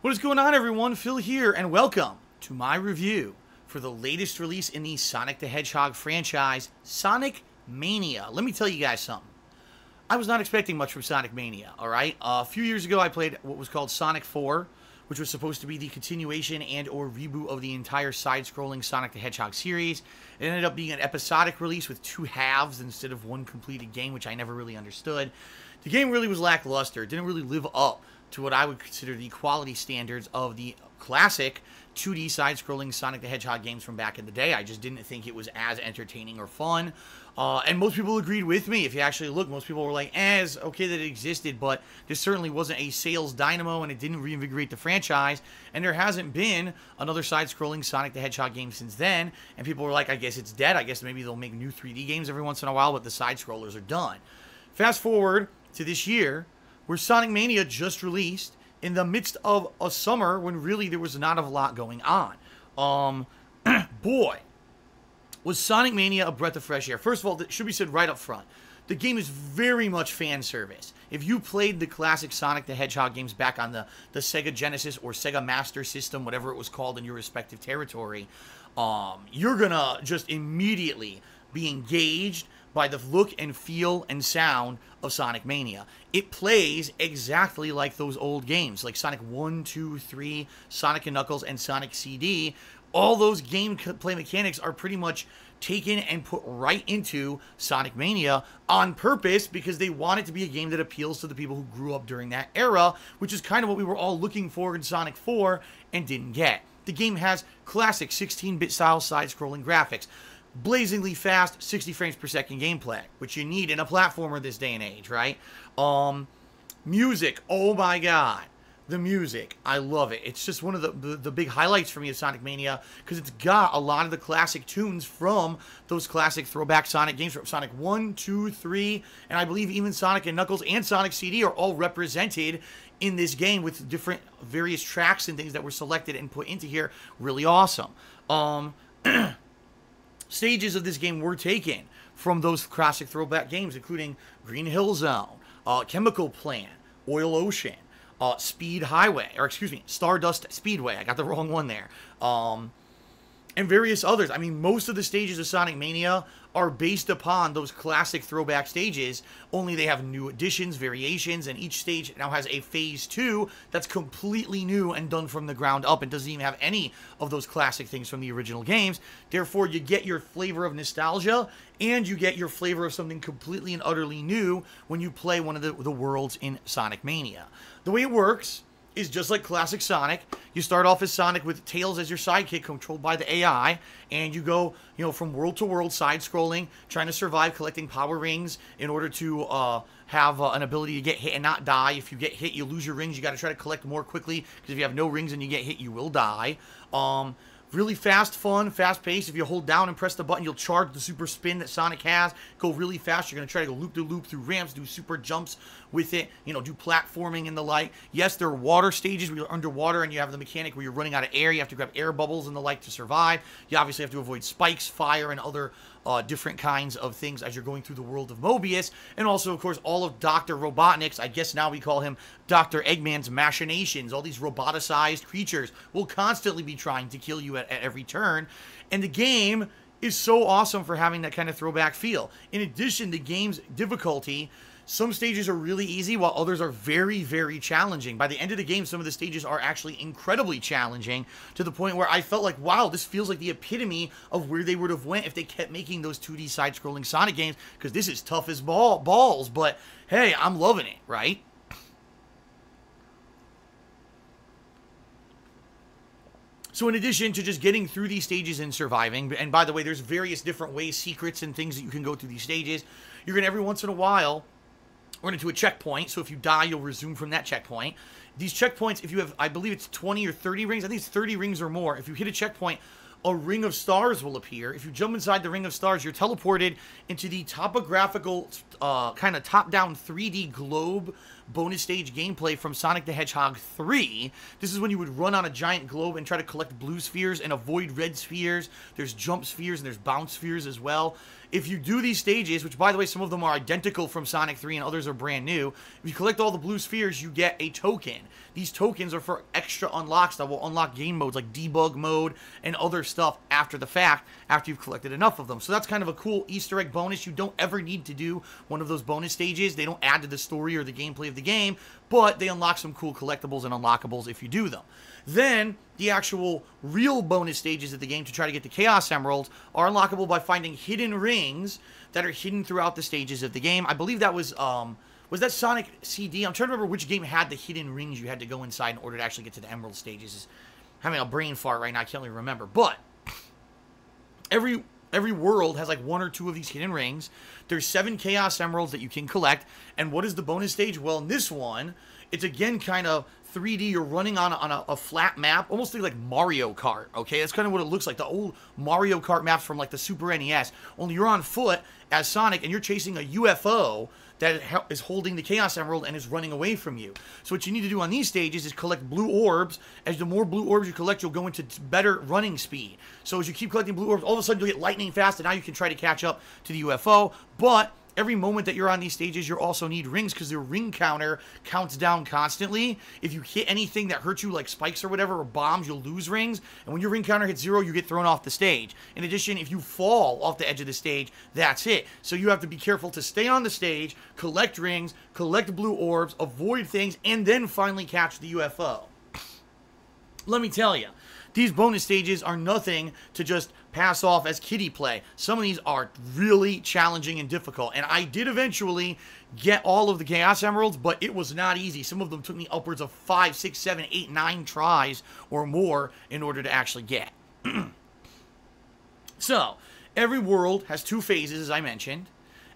What is going on, everyone? Phil here, and welcome to my review for the latest release in the Sonic the Hedgehog franchise, Sonic Mania. Let me tell you guys something. I was not expecting much from Sonic Mania, alright? A few years ago, I played what was called Sonic 4, which was supposed to be the continuation and or reboot of the entire side-scrolling Sonic the Hedgehog series. It ended up being an episodic release with two halves instead of one completed game, which I never really understood. The game really was lackluster. It didn't really live up to what I would consider the quality standards of the classic 2D side-scrolling Sonic the Hedgehog games from back in the day. I just didn't think it was as entertaining or fun. And most people agreed with me. If you actually look, most people were like, it's okay that it existed, but this certainly wasn't a sales dynamo, and it didn't reinvigorate the franchise. And there hasn't been another side-scrolling Sonic the Hedgehog game since then. And people were like, I guess it's dead. I guess maybe they'll make new 3D games every once in a while, but the side-scrollers are done. Fast forward to this year, where Sonic Mania just released in the midst of a summer when really there was not a lot going on. Boy, was Sonic Mania a breath of fresh air. First of all, it should be said right up front, the game is very much fan service. If you played the classic Sonic the Hedgehog games back on the Sega Genesis or Sega Master System, whatever it was called in your respective territory, you're gonna just immediately be engaged by the look and feel and sound of Sonic Mania. It plays exactly like those old games, like Sonic 1, 2, 3, Sonic & Knuckles, and Sonic CD. All those gameplay mechanics are pretty much taken and put right into Sonic Mania on purpose because they want it to be a game that appeals to the people who grew up during that era, which is kind of what we were all looking for in Sonic 4 and didn't get. The game has classic 16-bit style side-scrolling graphics, blazingly fast 60 frames per second gameplay, which you need in a platformer this day and age, right? Music, oh my god, the music, I love it. It's just one of the big highlights for me of Sonic Mania because it's got a lot of the classic tunes from those classic throwback Sonic games from Sonic 1, 2, 3, and I believe even Sonic & Knuckles and Sonic CD are all represented in this game with different various tracks and things that were selected and put into here. Really awesome. Stages of this game were taken from those classic throwback games, including Green Hill Zone, Chemical Plant, Oil Ocean, Speed Highway, or excuse me, Stardust Speedway. I got the wrong one there. And various others. I mean, most of the stages of Sonic Mania are based upon those classic throwback stages, only they have new additions, variations, and each stage now has a Phase 2 that's completely new and done from the ground up and doesn't even have any of those classic things from the original games. Therefore, you get your flavor of nostalgia, and you get your flavor of something completely and utterly new when you play one of the worlds in Sonic Mania. The way it works is just like classic Sonic. You start off as Sonic with Tails as your sidekick, controlled by the AI, and you go, from world to world, side-scrolling, trying to survive, collecting power rings in order to have an ability to get hit and not die. If you get hit, you lose your rings. You got to try to collect more quickly, because if you have no rings and you get hit, you will die. Really fast, fun, fast-paced. If you hold down and press the button, you'll charge the super spin that Sonic has. Go really fast. You're going to try to go loop-de-loop through ramps, do super jumps with it, do platforming and the like. Yes, there are water stages where you're underwater and you have the mechanic where you're running out of air. You have to grab air bubbles and the like to survive. You obviously have to avoid spikes, fire, and other different kinds of things as you're going through the world of Mobius. And also, of course, all of Dr. Robotnik's, I guess now we call him Dr. Eggman's machinations. All these roboticized creatures will constantly be trying to kill you at every turn. And the game is so awesome for having that kind of throwback feel. In addition, the game's difficulty, some stages are really easy while others are very, very challenging. By the end of the game, some of the stages are actually incredibly challenging to the point where I felt like, wow, this feels like the epitome of where they would have went if they kept making those 2D side-scrolling Sonic games, because this is tough as balls, but hey, I'm loving it, right? So in addition to just getting through these stages and surviving, and by the way, there's various different ways, secrets and things that you can go through these stages, you're going to every once in a while run into a checkpoint, so if you die, you'll resume from that checkpoint. These checkpoints, if you have, I believe it's 20 or 30 rings, I think it's 30 rings or more, if you hit a checkpoint, a ring of stars will appear. If you jump inside the ring of stars, you're teleported into the topographical, kind of top-down 3D globe bonus stage gameplay from Sonic the Hedgehog 3. This is when you would run on a giant globe and try to collect blue spheres and avoid red spheres. There's jump spheres and there's bounce spheres as well. If you do these stages, which by the way, some of them are identical from Sonic 3 and others are brand new, if you collect all the blue spheres, you get a token. These tokens are for extra unlocks that will unlock game modes like debug mode and other stuff after the fact, after you've collected enough of them. So that's kind of a cool Easter egg bonus. You don't ever need to do one of those bonus stages. They don't add to the story or the gameplay of the game, but they unlock some cool collectibles and unlockables if you do them. Then, the actual real bonus stages of the game to try to get the Chaos Emeralds are unlockable by finding hidden rings that are hidden throughout the stages of the game. I believe that was that Sonic CD? I'm trying to remember which game had the hidden rings you had to go inside in order to actually get to the Emerald stages. I'm having a brain fart right now, I can't really remember. But, every world has like 1 or 2 of these hidden rings. There's 7 Chaos Emeralds that you can collect. And what is the bonus stage? Well, in this one, it's again kind of 3D. You're running on a flat map, almost like Mario Kart, okay? That's kind of what it looks like. The old Mario Kart maps from like the Super NES. Only you're on foot as Sonic and you're chasing a UFO that is holding the Chaos Emerald and is running away from you. So what you need to do on these stages is collect blue orbs. As the more blue orbs you collect, you'll go into better running speed. So as you keep collecting blue orbs, all of a sudden you'll get lightning fast, and now you can try to catch up to the UFO. But every moment that you're on these stages, you also need rings because the ring counter counts down constantly. If you hit anything that hurts you, like spikes or whatever, or bombs, you'll lose rings. And when your ring counter hits 0, you get thrown off the stage. In addition, if you fall off the edge of the stage, that's it. So you have to be careful to stay on the stage, collect rings, collect blue orbs, avoid things, and then finally catch the UFO. Let me tell you, these bonus stages are nothing to just pass off as kiddie play. Some of these are really challenging and difficult. And I did eventually get all of the Chaos Emeralds, but it was not easy. Some of them took me upwards of 5, 6, 7, 8, 9 tries or more in order to actually get. So, every world has 2 phases, as I mentioned.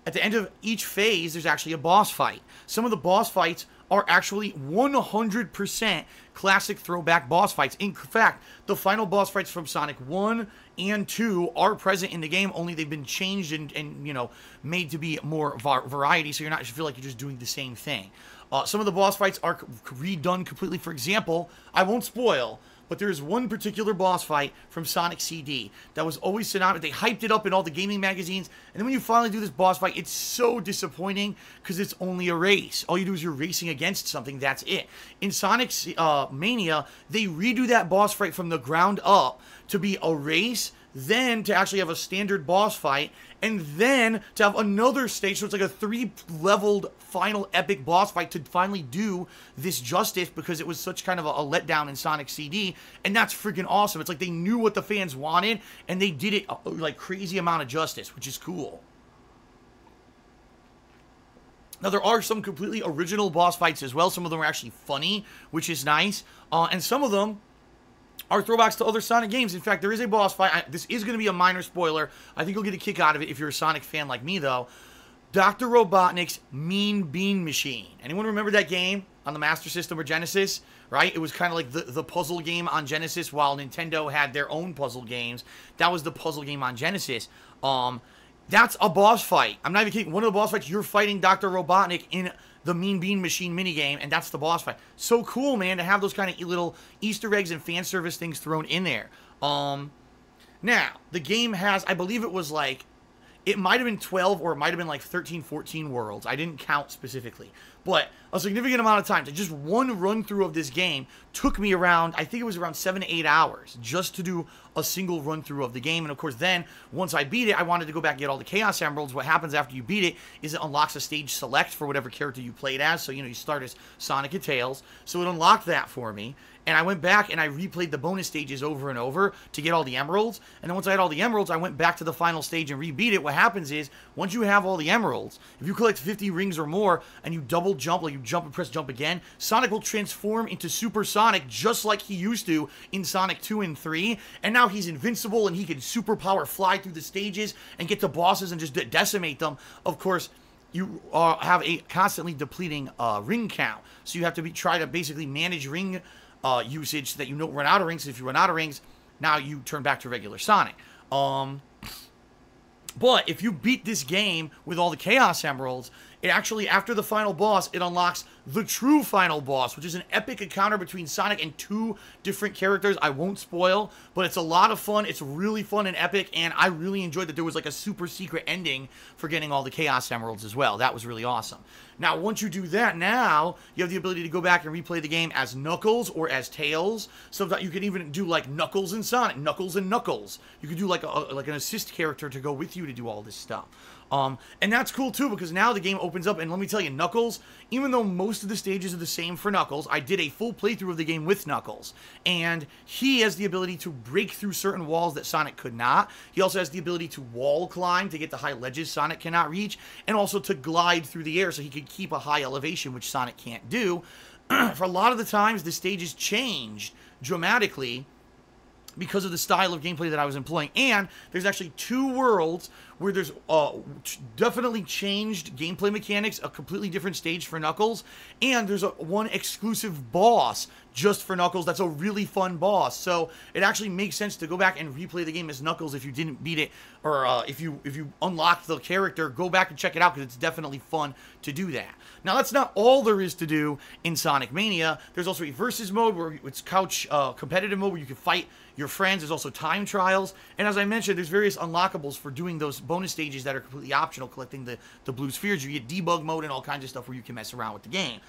At the end of each phase, there's actually a boss fight. Some of the boss fights are actually 100% classic throwback boss fights. In fact, the final boss fights from Sonic 1 and 2 are present in the game, only they've been changed and you know, made to be more variety, so you're not feel like you're just doing the same thing. Some of the boss fights are redone completely. For example, I won't spoil, but there is one particular boss fight from Sonic CD that was always synonymous. They hyped it up in all the gaming magazines, and then when you finally do this boss fight, it's so disappointing because it's only a race. All you do is you're racing against something, that's it. In Sonic Mania, they redo that boss fight from the ground up to be a race, then to actually have a standard boss fight, and then to have another stage, so it's like a 3-leveled final epic boss fight to finally do this justice, because it was such kind of a letdown in Sonic CD, and that's freaking awesome. It's like they knew what the fans wanted, and they did it like crazy amount of justice, which is cool. Now, there are some completely original boss fights as well. Some of them are actually funny, which is nice, and some of them are throwbacks to other Sonic games. In fact, there is a boss fight. This is going to be a minor spoiler. I think you'll get a kick out of it if you're a Sonic fan like me, though. Dr. Robotnik's Mean Bean Machine. Anyone remember that game on the Master System or Genesis? Right? It was kind of like the puzzle game on Genesis, while Nintendo had their own puzzle games. That was the puzzle game on Genesis. That's a boss fight. I'm not even kidding. One of the boss fights, you're fighting Dr. Robotnik in the Mean Bean Machine minigame, and that's the boss fight. So cool, man, to have those kind of little Easter eggs and fan service things thrown in there. Now, the game has, I believe it was like, it might have been 12 or it might have been like 13, 14 worlds. I didn't count specifically. But a significant amount of time. Just one run-through of this game took me around, I think it was around 7 to 8 hours just to do a single run-through of the game. And of course then, once I beat it, I wanted to go back and get all the Chaos Emeralds. What happens after you beat it is it unlocks a stage select for whatever character you played as. So, you know, you start as Sonic and Tails. So it unlocked that for me. And I went back and I replayed the bonus stages over and over to get all the emeralds. And then once I had all the emeralds, I went back to the final stage and rebeat it. What happens is, once you have all the emeralds, if you collect 50 rings or more, and you double jump, like you jump and press jump again, Sonic will transform into Super Sonic just like he used to in Sonic 2 and 3. And now he's invincible and he can superpower fly through the stages and get to bosses and just decimate them. Of course, you have a constantly depleting ring count. So you have to try to basically manage ring usage so that you don't run out of rings. If you run out of rings, now you turn back to regular Sonic. But if you beat this game with all the Chaos Emeralds, it actually, after the final boss, it unlocks the true final boss, which is an epic encounter between Sonic and 2 different characters. I won't spoil, but it's a lot of fun. It's really fun and epic, and I really enjoyed that there was like a super secret ending for getting all the Chaos Emeralds as well. That was really awesome. Now, once you do that, now you have the ability to go back and replay the game as Knuckles or as Tails, so that you can even do like Knuckles and Sonic, Knuckles and Knuckles. You could do like an assist character to go with you to do all this stuff. And that's cool too, because now the game opens up, and let me tell you, Knuckles, even though most of the stages are the same for Knuckles, I did a full playthrough of the game with Knuckles, and he has the ability to break through certain walls that Sonic could not. He also has the ability to wall climb to get to high ledges Sonic cannot reach, and also to glide through the air so he could keep a high elevation, which Sonic can't do. For a lot of the times, the stages changed dramatically because of the style of gameplay that I was employing. And there's actually 2 worlds where there's definitely changed gameplay mechanics, a completely different stage for Knuckles, and there's one exclusive boss just for Knuckles that's a really fun boss. So it actually makes sense to go back and replay the game as Knuckles if you didn't beat it, or if you unlocked the character, go back and check it out, because it's definitely fun to do that. Now, that's not all there is to do in Sonic Mania. There's also a versus mode, where it's couch competitive mode, where you can fight your friends. There's also time trials, and as I mentioned, there's various unlockables for doing those bonus stages that are completely optional, collecting the blue spheres. You get debug mode and all kinds of stuff where you can mess around with the game.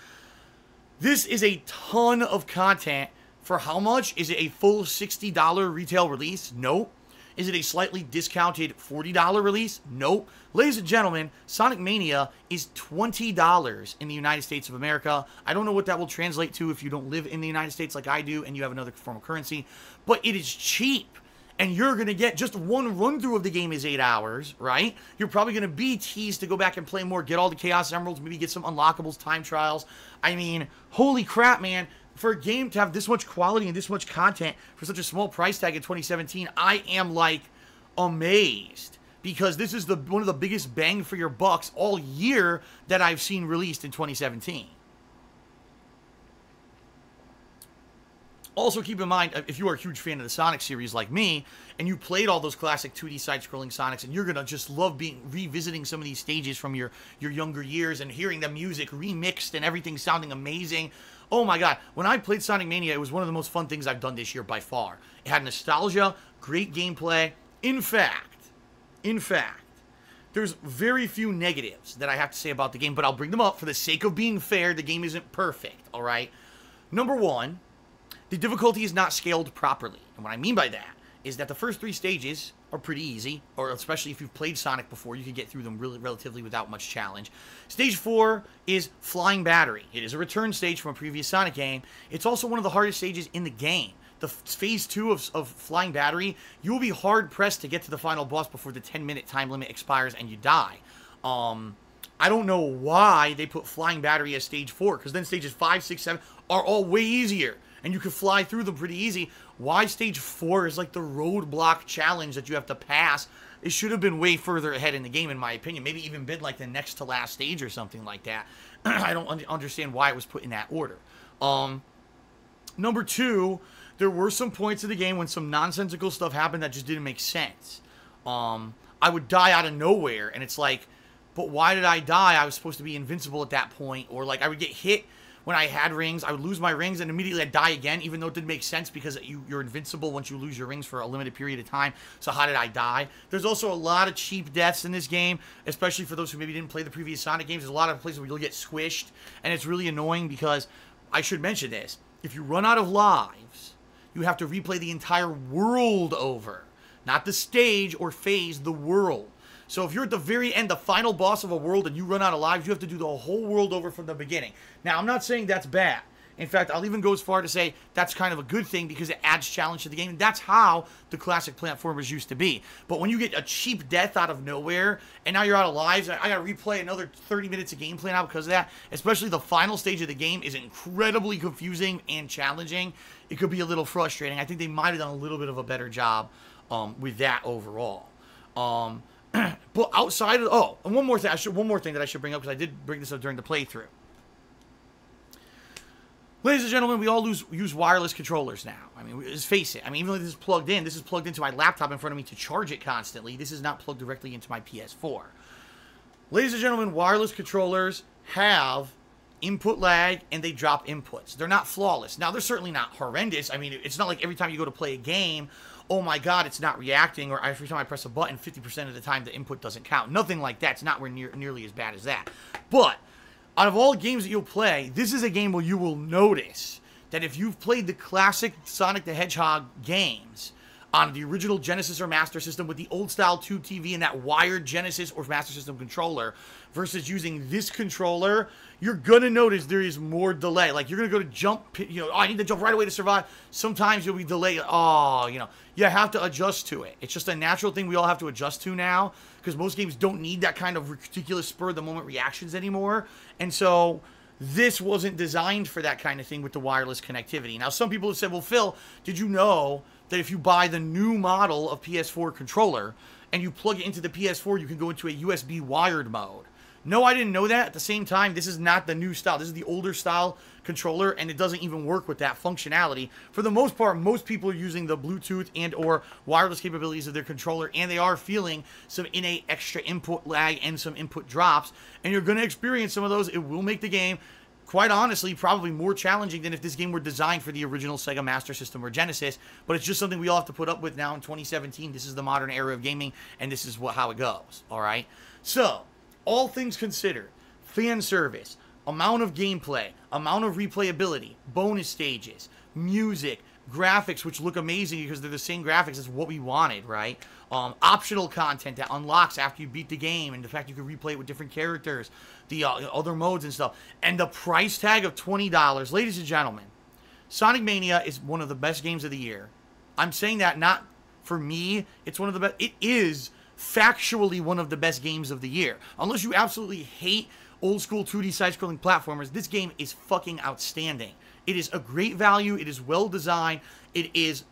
This is a ton of content. For how much? Is it a full $60 retail release? Nope. Is it a slightly discounted $40 release? Nope. Ladies and gentlemen, Sonic Mania is $20 in the United States of America. I don't know what that will translate to if you don't live in the United States like I do and you have another form of currency, but it is cheap. And you're going to get just one run-through of the game is 8 hours, right? You're probably going to be teased to go back and play more, get all the Chaos Emeralds, maybe get some unlockables, time trials. I mean, holy crap, man. For a game to have this much quality and this much content for such a small price tag in 2017, I am, like, amazed. Because this is one of the biggest bang for your bucks all year that I've seen released in 2017. Also, keep in mind, if you are a huge fan of the Sonic series like me, and you played all those classic 2D side-scrolling Sonics, and you're going to just love revisiting some of these stages from your younger years and hearing the music remixed and everything sounding amazing. Oh my god, when I played Sonic Mania, it was one of the most fun things I've done this year by far. It had nostalgia, great gameplay. In fact, there's very few negatives that I have to say about the game, but I'll bring them up for the sake of being fair. The game isn't perfect, alright? Number 1, the difficulty is not scaled properly. And what I mean by that is that the first 3 stages are pretty easy, or especially if you've played Sonic before, you can get through them relatively without much challenge. Stage 4 is Flying Battery. It is a return stage from a previous Sonic game. It's also one of the hardest stages in the game. The Phase 2 of Flying Battery, you will be hard-pressed to get to the final boss before the 10-minute time limit expires and you die. I don't know why they put Flying Battery as Stage 4, because then stages 5, 6, 7 are all way easier, and you can fly through them pretty easy. Why Stage 4 is like the roadblock challenge that you have to pass? It should have been way further ahead in the game, in my opinion. Maybe even been like the next to last stage or something like that. I don't understand why it was put in that order. Number 2, there were some points of the game when some nonsensical stuff happened that just didn't make sense. I would die out of nowhere, and it's like, but why did I die? I was supposed to be invincible at that point. Or like I would get hit when I had rings. I would lose my rings and immediately I'd die again, even though it didn't make sense because you're invincible once you lose your rings for a limited period of time. So how did I die? There's also a lot of cheap deaths in this game, especially for those who maybe didn't play the previous Sonic games. There's a lot of places where you'll get squished, and it's really annoying because, I should mention this, if you run out of lives, you have to replay the entire world over. Not the stage or phase, the world. So if you're at the very end, the final boss of a world, and you run out of lives, you have to do the whole world over from the beginning. Now, I'm not saying that's bad. In fact, I'll even go as far to say that's kind of a good thing because it adds challenge to the game. And that's how the classic platformers used to be. But when you get a cheap death out of nowhere, and now you're out of lives, I got to replay another 30 minutes of gameplay now because of that. Especially the final stage of the game is incredibly confusing and challenging. It could be a little frustrating. I think they might have done a little bit of a better job with that overall. But outside of and one more thing that I should bring up because I did bring this up during the playthrough. Ladies and gentlemen, we all use wireless controllers now. I mean, let's face it. I mean, even though this is plugged into my laptop in front of me to charge it constantly. This is not plugged directly into my PS4. Ladies and gentlemen, wireless controllers have input lag and they drop inputs. They're not flawless. Now, they're certainly not horrendous. I mean, it's not like every time you go to play a game, oh my God, it's not reacting, or every time I press a button, 50% of the time the input doesn't count. Nothing like that. It's not nearly as bad as that. But out of all games that you'll play, this is a game where you will notice that if you've played the classic Sonic the Hedgehog games on the original Genesis or Master System with the old style tube TV and that wired Genesis or Master System controller versus using this controller, you're going to notice there is more delay. Like, you're going to go to jump, oh, I need to jump right away to survive. Sometimes you'll be delayed. Oh, you have to adjust to it. It's just a natural thing we all have to adjust to now because most games don't need that kind of ridiculous spur-of-the-moment reactions anymore. And so this wasn't designed for that kind of thing with the wireless connectivity. Now, some people have said, well, Phil, did you know that if you buy the new model of PS4 controller and you plug it into the PS4, you can go into a USB wired mode? No, I didn't know that. At the same time, this is not the new style. This is the older style controller, and it doesn't even work with that functionality. For the most part, most people are using the Bluetooth and or wireless capabilities of their controller, and they are feeling some innate extra input lag and some input drops, and you're going to experience some of those. It will make the game, quite honestly, probably more challenging than if this game were designed for the original Sega Master System or Genesis, but it's just something we all have to put up with now in 2017. This is the modern era of gaming, and this is how it goes, all right? So, all things considered, fan service, amount of gameplay, amount of replayability, bonus stages, music, graphics, which look amazing because they're the same graphics as what we wanted, right? Optional content that unlocks after you beat the game, and the fact you can replay it with different characters, the other modes and stuff, and the price tag of $20. Ladies and gentlemen, Sonic Mania is one of the best games of the year. I'm saying that not for me. It's one of the best. It is factually one of the best games of the year. Unless you absolutely hate old school 2D side-scrolling platformers, this game is fucking outstanding. It is a great value. It is well designed. It is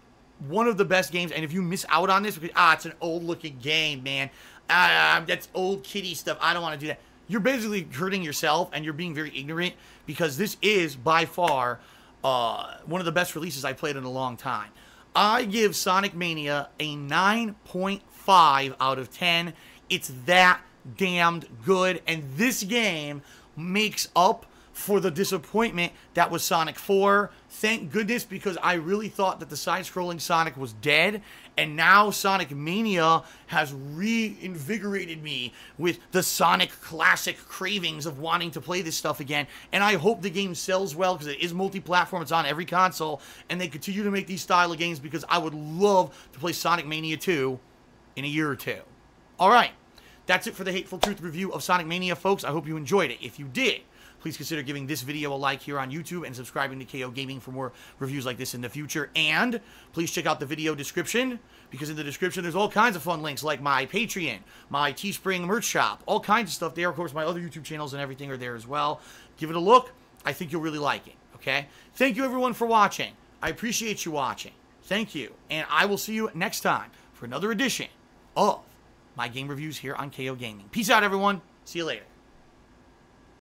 one of the best games. And if you miss out on this because it's an old looking game, man, that's old kiddie stuff, I don't want to do that, you're basically hurting yourself and you're being very ignorant, because this is by far one of the best releases I played in a long time. I give Sonic Mania a 9.5 out of 10. It's that damned good, and this game makes up for the disappointment that was Sonic 4. Thank goodness, because I really thought that the side-scrolling Sonic was dead, and now Sonic Mania has reinvigorated me with the Sonic classic cravings of wanting to play this stuff again, and I hope the game sells well, because it is multi-platform, it's on every console, and they continue to make these style of games, because I would love to play Sonic Mania 2 in a year or two. Alright, that's it for the Hateful Truth review of Sonic Mania, folks. I hope you enjoyed it. If you did, please consider giving this video a like here on YouTube and subscribing to KO Gaming for more reviews like this in the future. And please check out the video description, because in the description there's all kinds of fun links like my Patreon, my Teespring merch shop, all kinds of stuff there. Of course, my other YouTube channels and everything are there as well. Give it a look. I think you'll really like it, okay? Thank you, everyone, for watching. I appreciate you watching. Thank you. And I will see you next time for another edition of my game reviews here on KO Gaming. Peace out, everyone. See you later.